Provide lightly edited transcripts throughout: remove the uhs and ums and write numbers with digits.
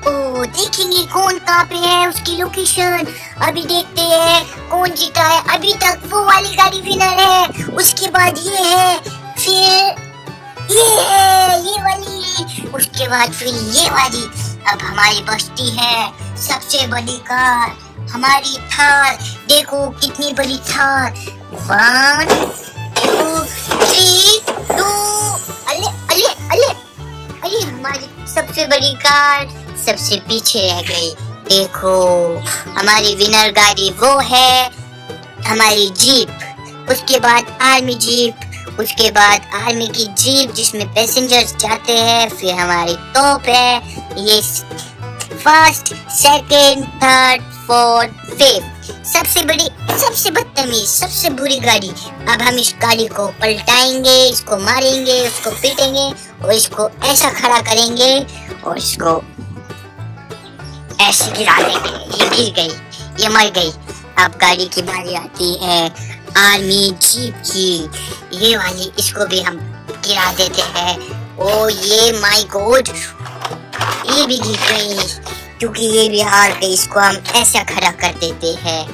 ओ देखेंगे कौन कहाँ पे है, उसकी लोकेशन। अभी देखते हैं कौन जीता है। अभी तक वो वाली गाड़ी विनर है, उसके बाद ये है, फिर ये है ये वाली, उसके बाद फिर ये वाली। अब हमारी बचती है सबसे बड़ी कार, हमारी थार। देखो कितनी बड़ी थार। 1 2 3 2। अले अले अले अरे हमारी सबसे बड़ी कार सबसे पीछे रह गई। देखो हमारी विनर गाड़ी वो है हमारी जीप, उसके बाद आर्मी जीप, उसके बाद आर्मी की जीप जिसमें पैसेंजर्स जाते हैं, फिर हमारी तोप है। ये first, second, third, fourth, fifth सबसे बड़ी, सबसे बदतमीज, सबसे बुरी गाड़ी। अब हम इस गाड़ी को पलटाएंगे, इसको मारेंगे, उसको पीटेंगे और इसको ऐसा खड़ा करेंगे और इसको ऐसे गिरा देंगे। ये गिर गई, ये मर गई। अब गाड़ी की बारी आती है आर्मी जीप की, ये वाली, इसको भी हम गिरा देते हैं। ओ ये माय गॉड, ये भी गिर गई क्योंकि ये भी हार गई। इसको हम ऐसा खड़ा कर देते हैं।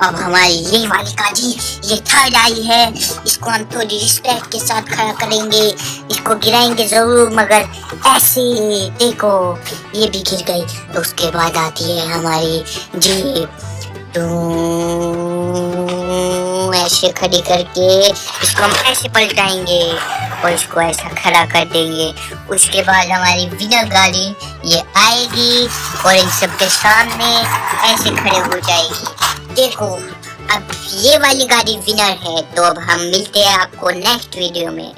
अब हमारी ये वाली गाड़ी, ये थर्ड आई है, इसको हम थोड़ी रिस्पेक्ट के साथ खड़ा करेंगे, इसको गिराएंगे जरूर मगर ऐसे। देखो ये भी गिर गई। तो उसके बाद आती है हमारी जीप, ऐसे खड़ी करके इसको हम ऐसे पलटाएंगे और इसको ऐसा खड़ा कर देंगे। उसके बाद हमारी विनर गाड़ी ये आएगी और इन सबके सामने ऐसे खड़े हो जाएगी। देखो अब ये वाली गाड़ी विनर है। तो अब हम मिलते हैं आपको नेक्स्ट वीडियो में।